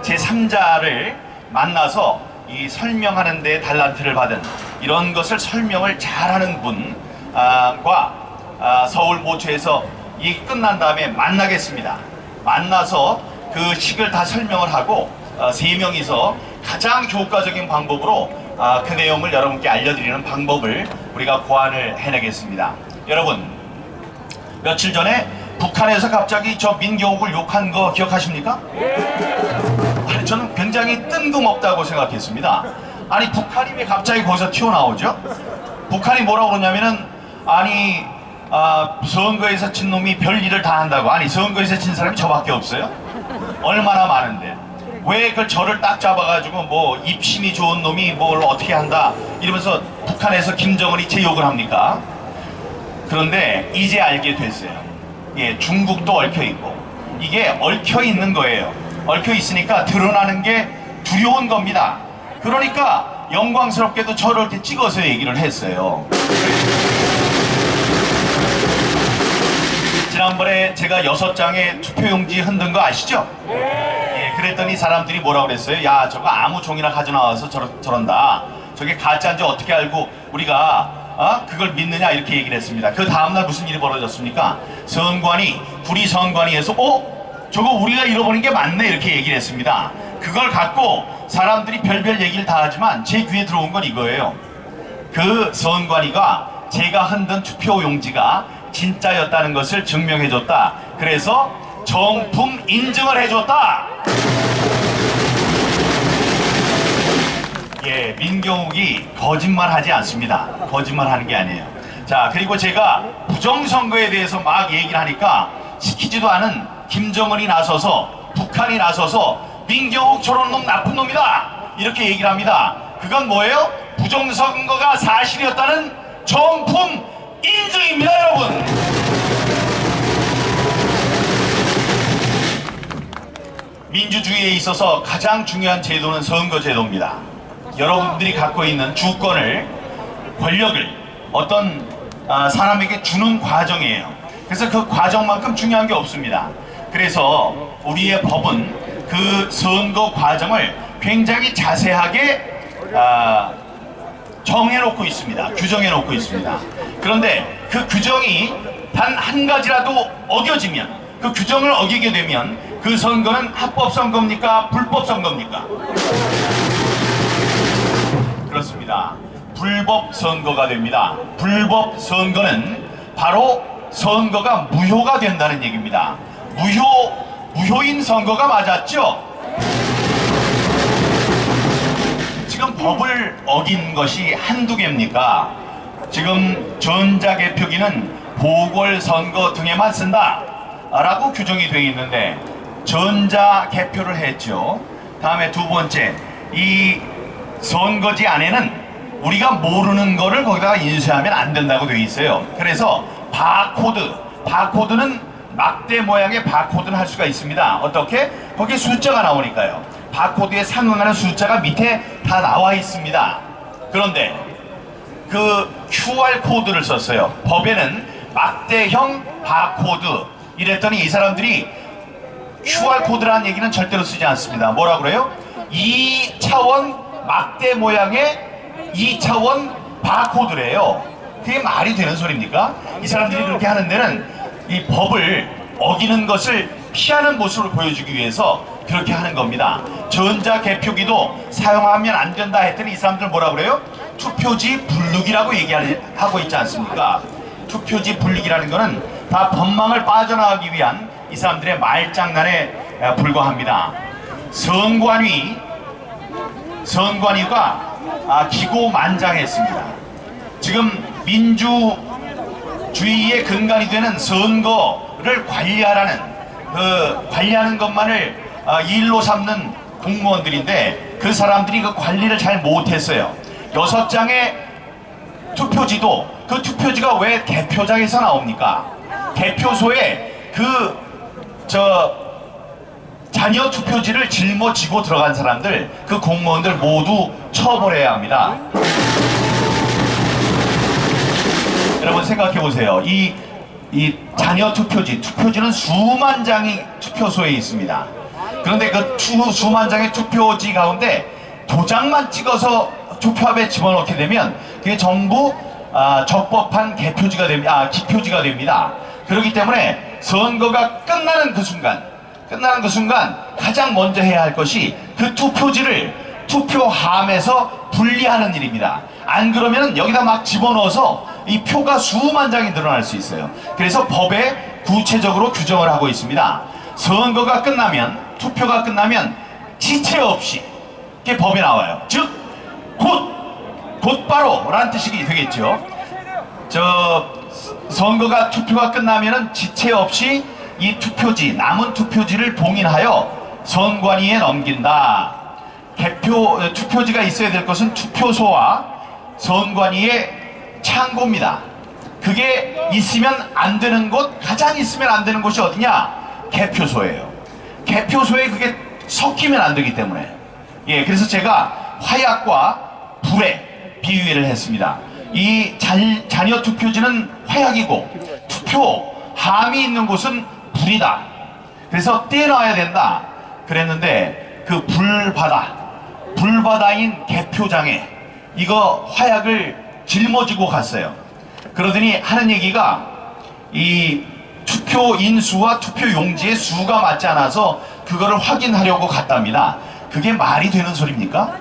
제3자를 만나서 이 설명하는 데 달란트를 받은, 이런 것을 설명을 잘하는 분과 서울 모처에서 이 끝난 다음에 만나겠습니다. 만나서 그 식을 다 설명을 하고 세 명이서 가장 효과적인 방법으로 그 내용을 여러분께 알려드리는 방법을 우리가 고안을 해내겠습니다. 여러분, 며칠 전에 북한에서 갑자기 저 민경욱을 욕한 거 기억하십니까? 아니, 저는 굉장히 뜬금없다고 생각했습니다. 아니, 북한이 왜 갑자기 거기서 튀어나오죠? 북한이 뭐라고 그러냐면은, 아니 선거에서 친 놈이 별일을 다 한다고. 아니, 선거에서 친 사람이 저밖에 없어요? 얼마나 많은데 왜 그걸 저를 딱 잡아가지고 뭐 입심이 좋은 놈이 뭘 어떻게 한다 이러면서 북한에서 김정은이 제 욕을 합니까? 그런데 이제 알게 됐어요. 예, 중국도 얽혀있고 이게 얽혀있는 거예요. 얽혀있으니까 드러나는 게 두려운 겁니다. 그러니까 영광스럽게도 저를 이렇게 찍어서 얘기를 했어요. 지난번에 제가 6장의 투표용지 흔든 거 아시죠? 예, 그랬더니 사람들이 뭐라고 그랬어요? 야, 저거 아무 종이나 가져나와서 저런다. 저게 가짜인지 어떻게 알고 우리가 그걸 믿느냐, 이렇게 얘기를 했습니다. 그 다음날 무슨 일이 벌어졌습니까? 구리 선관위에서 저거 우리가 잃어버린 게 맞네, 이렇게 얘기를 했습니다. 그걸 갖고 사람들이 별별 얘기를 다 하지만 제 귀에 들어온 건 이거예요. 그 선관위가 제가 흔든 투표용지가 진짜였다는 것을 증명해줬다. 그래서 정품 인증을 해줬다. 예, 민경욱이 거짓말하지 않습니다. 거짓말하는 게 아니에요. 자, 그리고 제가 부정선거에 대해서 막 얘기를 하니까 시키지도 않은 김정은이 나서서, 북한이 나서서 민경욱 저런 놈 나쁜 놈이다, 이렇게 얘기를 합니다. 그건 뭐예요? 부정선거가 사실이었다는 정품 인증입니다, 여러분. 민주주의에 있어서 가장 중요한 제도는 선거제도입니다. 여러분들이 갖고 있는 주권을, 권력을 어떤 사람에게 주는 과정이에요. 그래서 그 과정만큼 중요한 게 없습니다. 그래서 우리의 법은 그 선거 과정을 굉장히 자세하게 정해놓고 있습니다. 규정해놓고 있습니다. 그런데 그 규정이 단 한 가지라도 어겨지면, 그 규정을 어기게 되면 그 선거는 합법선거입니까? 불법선거입니까? 그렇습니다. 불법선거가 됩니다. 불법선거는 바로 선거가 무효가 된다는 얘기입니다. 무효인 선거가 맞았죠? 지금 법을 어긴 것이 한두 개입니까? 지금 전자개표기는 보궐선거 등에만 쓴다 라고 규정이 되어 있는데 전자개표를 했죠. 다음에 두 번째, 이 선거지 안에는 우리가 모르는 거를 거기다가 인쇄하면 안 된다고 되어 있어요. 그래서 바코드는 막대 모양의 바코드는 할 수가 있습니다. 어떻게? 거기에 숫자가 나오니까요. 바코드에 상응하는 숫자가 밑에 다 나와 있습니다. 그런데 그 QR 코드를 썼어요. 법에는 막대형 바코드 이랬더니 이 사람들이 QR 코드라는 얘기는 절대로 쓰지 않습니다. 뭐라 그래요? 2차원 막대 모양의 2차원 바코드래요. 그게 말이 되는 소리입니까? 이 사람들이 그렇게 하는 데는 이 법을 어기는 것을 피하는 모습을 보여주기 위해서 그렇게 하는 겁니다. 전자개표기도 사용하면 안 된다 했더니 이 사람들 뭐라 그래요? 투표지 분류기라고 얘기하고 있지 않습니까? 투표지 분류기라는 거는 다 법망을 빠져나가기 위한 이 사람들의 말장난에 불과합니다. 선관위가 기고만장했습니다. 지금 민주주의의 근간이 되는 선거를 관리하는 것만을 일로 삼는 공무원들인데 그 사람들이 그 관리를 잘 못했어요. 6장의 투표지도 그 투표지가 왜 개표장에서 나옵니까? 개표소에 자녀 투표지를 짊어지고 들어간 사람들, 그 공무원들 모두 처벌해야 합니다. 여러분 생각해 보세요. 이 자녀 투표지는 수만 장이 투표소에 있습니다. 그런데 그 수만 장의 투표지 가운데 도장만 찍어서 투표함에 집어넣게 되면 그게 전부 적법한 기표지가 됩니다. 그렇기 때문에 선거가 끝나는 그 순간 가장 먼저 해야 할 것이 그 투표지를 투표함에서 분리하는 일입니다. 안 그러면 여기다 막 집어넣어서 이 표가 수만 장이 늘어날 수 있어요. 그래서 법에 구체적으로 규정을 하고 있습니다. 선거가 끝나면, 투표가 끝나면 지체 없이 이게 법에 나와요. 즉 곧바로 라는 뜻이 되겠죠. 선거가 투표가 끝나면은 지체 없이 이 남은 투표지를 봉인하여 선관위에 넘긴다. 투표지가 있어야 될 것은 투표소와 선관위의 창고입니다. 그게 있으면 안 되는 가장 있으면 안 되는 곳이 어디냐? 개표소예요. 개표소에 그게 섞이면 안 되기 때문에. 그래서 제가 화약과 불에 비유를 했습니다. 이 자녀 투표지는 화약이고 투표함이 있는 곳은 불이다. 그래서 떼놔야 된다. 그랬는데 그 불바다인 개표장에 이거 화약을 짊어지고 갔어요. 그러더니 하는 얘기가 이 투표 인수와 투표 용지의 수가 맞지 않아서 그거를 확인하려고 갔답니다. 그게 말이 되는 소리입니까?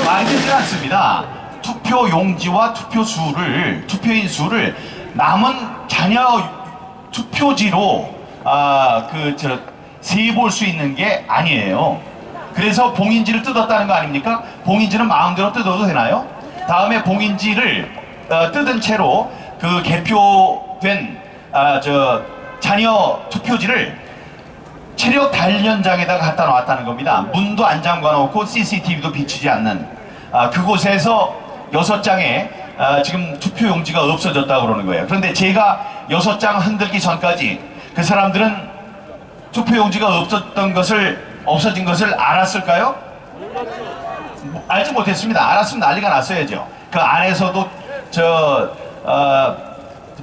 말이 되지 않습니다. 투표 용지와 투표인 수를 남은 자녀 투표지로 세볼 수 있는 게 아니에요. 그래서 봉인지를 뜯었다는 거 아닙니까? 봉인지는 마음대로 뜯어도 되나요? 다음에 봉인지를 뜯은 채로 그 개표된 자녀 투표지를 체력 단련장에다가 갖다 놨다는 겁니다. 문도 안 잠가 놓고 CCTV도 비추지 않는 그곳에서 6장에 지금 투표용지가 없어졌다고 그러는 거예요. 그런데 제가 6장 흔들기 전까지 그 사람들은 투표용지가 없어진 것을 알았을까요? 알지 못했습니다. 알았으면 난리가 났어야죠. 그 안에서도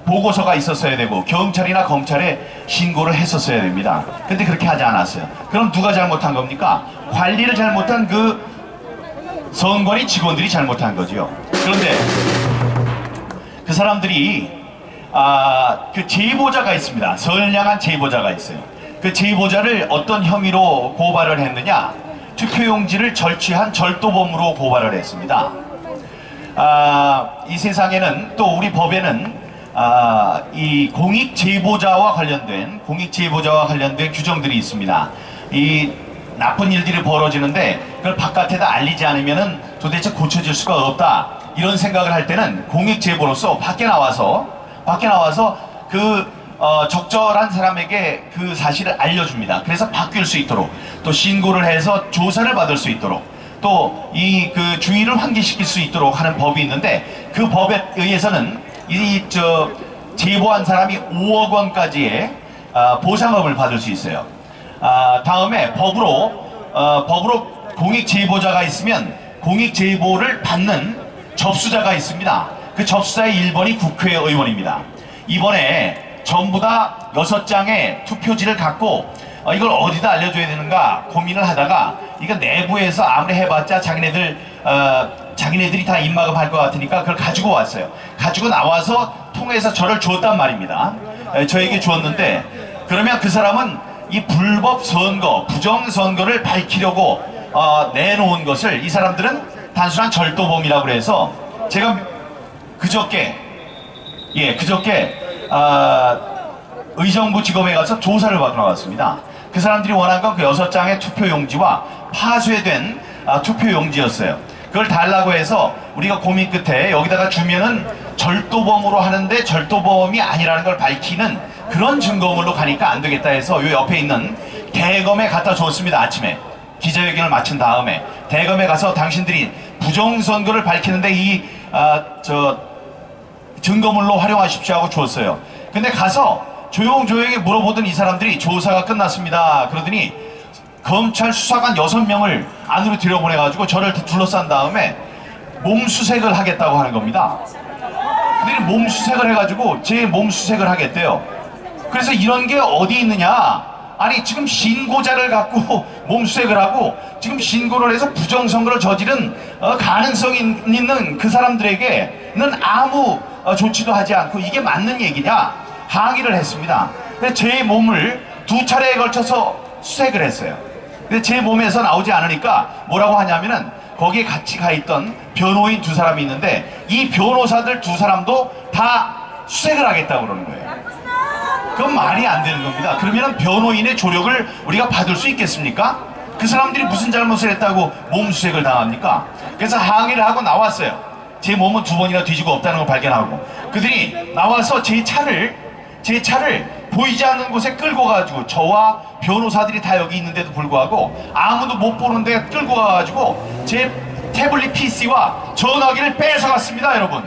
보고서가 있었어야 되고 경찰이나 검찰에 신고를 했었어야 됩니다. 근데 그렇게 하지 않았어요. 그럼 누가 잘못한 겁니까? 관리를 잘못한 그 선관위 직원들이 잘못한 거죠. 그런데 그 사람들이 그 제보자가 있습니다. 선량한 제보자가 있어요. 그 제보자를 어떤 혐의로 고발을 했느냐? 투표용지를 절취한 절도범으로 고발을 했습니다. 이 세상에는 또 우리 법에는 이 공익제보자와 관련된 규정들이 있습니다. 이 나쁜 일들이 벌어지는데 그걸 바깥에다 알리지 않으면은 도대체 고쳐질 수가 없다. 이런 생각을 할 때는 공익제보로서 밖에 나와서 그 적절한 사람에게 그 사실을 알려줍니다. 그래서 바뀔 수 있도록 또 신고를 해서 조사를 받을 수 있도록 또 이 그 주의를 환기시킬 수 있도록 하는 법이 있는데, 그 법에 의해서는 제보한 사람이 5억 원까지의 보상금을 받을 수 있어요. 다음에 법으로 공익 제보자가 있으면 공익 제보를 받는 접수자가 있습니다. 그 접수자의 1번이 국회의원입니다. 이번에 전부 다 6장의 투표지를 갖고 이걸 어디다 알려줘야 되는가 고민을 하다가, 이거 내부에서 아무리 해봤자 자기네들이 다 입막음 할 것 같으니까 그걸 가지고 왔어요. 가지고 나와서 통해서 저를 줬단 말입니다. 저에게 주었는데, 그러면 그 사람은 이 불법 선거, 부정 선거를 밝히려고 내놓은 것을 이 사람들은 단순한 절도범이라고 그래서, 제가 그저께 의정부 지검에 가서 조사를 받으러 나왔습니다. 그 사람들이 원한 건 그 6장의 투표용지와 파쇄된 투표용지였어요. 그걸 달라고 해서 우리가 고민 끝에 여기다가 주면은 절도범으로 하는데 절도범이 아니라는 걸 밝히는 그런 증거물로 가니까 안 되겠다 해서 요 옆에 있는 대검에 갖다 줬습니다. 아침에 기자회견을 마친 다음에 대검에 가서 당신들이 부정선거를 밝히는데 이 증거물로 활용하십시오 하고 줬어요. 근데 가서 조용조용히 물어보던 이 사람들이 조사가 끝났습니다 그러더니 검찰 수사관 6명을 안으로 들여보내가지고 저를 둘러싼 다음에 몸수색을 하겠다고 하는 겁니다. 그들이 몸수색을 해가지고 제 몸수색을 하겠대요. 그래서 이런 게 어디 있느냐, 아니 지금 신고자를 갖고 몸수색을 하고 지금 신고를 해서 부정선거를 저지른 가능성이 있는 그 사람들에게는 아무 조치도 하지 않고 이게 맞는 얘기냐 항의를 했습니다. 근데 제 몸을 2차례에 걸쳐서 수색을 했어요. 근데 제 몸에서 나오지 않으니까 뭐라고 하냐면은, 거기에 같이 가 있던 변호인 2사람이 있는데 이 변호사들 2사람도 다 수색을 하겠다고 그러는 거예요. 그건 말이 안 되는 겁니다. 그러면 변호인의 조력을 우리가 받을 수 있겠습니까? 그 사람들이 무슨 잘못을 했다고 몸수색을 당합니까? 그래서 항의를 하고 나왔어요. 제 몸은 2번이나 뒤지고 없다는 걸 발견하고, 그들이 나와서 제 차를 보이지 않는 곳에 끌고 가가지고, 저와 변호사들이 다 여기 있는데도 불구하고 아무도 못 보는데 끌고 가가지고 제 태블릿 PC와 전화기를 뺏어갔습니다. 여러분,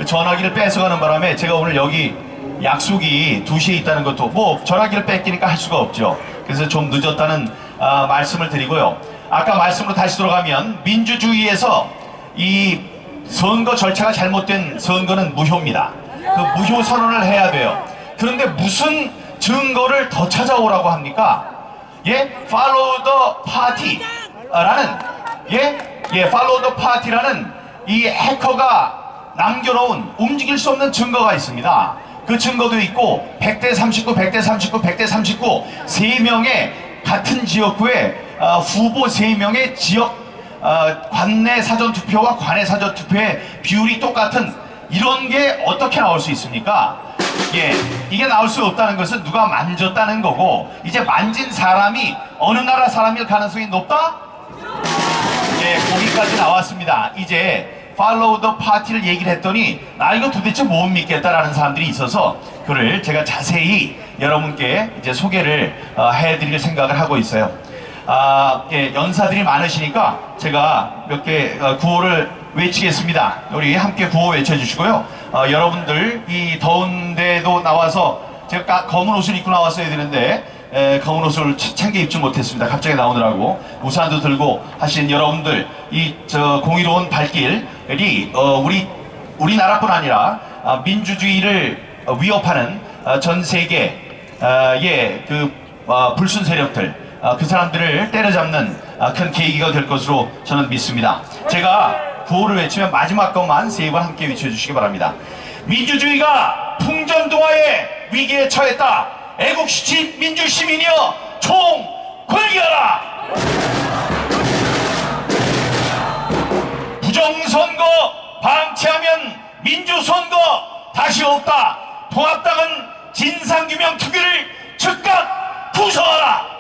전화기를 뺏어가는 바람에 제가 오늘 여기 약속이 2시에 있다는 것도 뭐 전화기를 뺏기니까 할 수가 없죠. 그래서 좀 늦었다는 말씀을 드리고요. 아까 말씀으로 다시 돌아가면, 민주주의에서 이 선거 절차가 잘못된 선거는 무효입니다. 그 무효 선언을 해야 돼요. 그런데 무슨 증거를 더 찾아오라고 합니까? Follow the party라는 Follow the party라는 이 해커가 남겨놓은 움직일 수 없는 증거가 있습니다. 그 증거도 있고 100대 39, 100대 39, 100대 39 3명의 같은 지역구에 후보 3명의 지역 관내 사전투표와 관내 사전투표의 비율이 똑같은 이런 게 어떻게 나올 수 있습니까? 이게 나올 수 없다는 것은 누가 만졌다는 거고, 이제 만진 사람이 어느 나라 사람일 가능성이 높다? 거기까지 나왔습니다. 이제 Follow the Party를 얘기를 했더니 나 이거 도대체 못 믿겠다라는 사람들이 있어서 그를 제가 자세히 여러분께 이제 소개를 해드릴 생각을 하고 있어요. 연사들이 많으시니까 제가 몇 개 구호를 외치겠습니다. 우리 함께 구호 외쳐주시고요. 여러분들 이 더운데도 나와서 제가 검은 옷을 입고 나왔어야 되는데 검은 옷을 챙겨 입지 못했습니다. 갑자기 나오느라고. 우산도 들고 하신 여러분들, 이 공의로운 발길이 우리나라뿐 아니라 민주주의를 위협하는 전 세계의 불순 세력들, 그 사람들을 때려잡는 큰 계기가 될 것으로 저는 믿습니다. 제가 구호를 외치면 마지막 것만 3번 함께 외쳐주시기 바랍니다. 민주주의가 풍전등화의 위기에 처했다. 애국시민 민주시민이여 총 권리하라. 부정선거 방치하면 민주선거 다시 없다. 통합당은 진상규명 특위를 즉각 부서하라.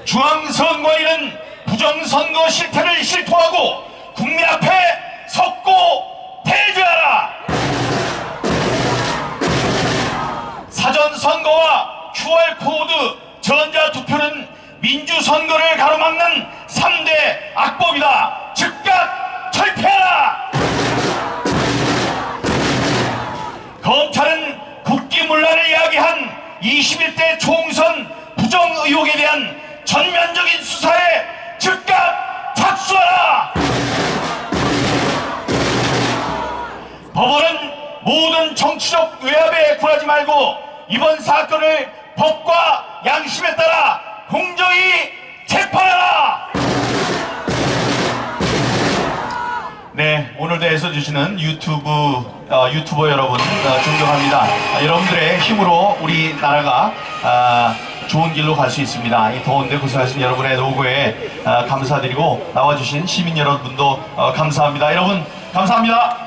중앙선관위는 부정선거 실태를 실토하고 국민 앞에 섰고 대조하라. 사전선거와 QR코드 전자투표는 민주선거를 가로막는 3대 악법이다. 즉각 철폐하라. 검찰은 국기문란을 야기한 21대 총선 부정 의혹에 대한 전면적인 수사에 즉각 착수하라. 법원은 모든 정치적 외압에 굴하지 말고 이번 사건을 법과 양심에 따라 공정히 재판하라. 네, 오늘도 애써주시는 유튜버 여러분 존경합니다. 여러분들의 힘으로 우리나라가 좋은 길로 갈 수 있습니다. 이 더운데 고생하신 여러분의 노고에 감사드리고 나와주신 시민 여러분도 감사합니다. 여러분 감사합니다.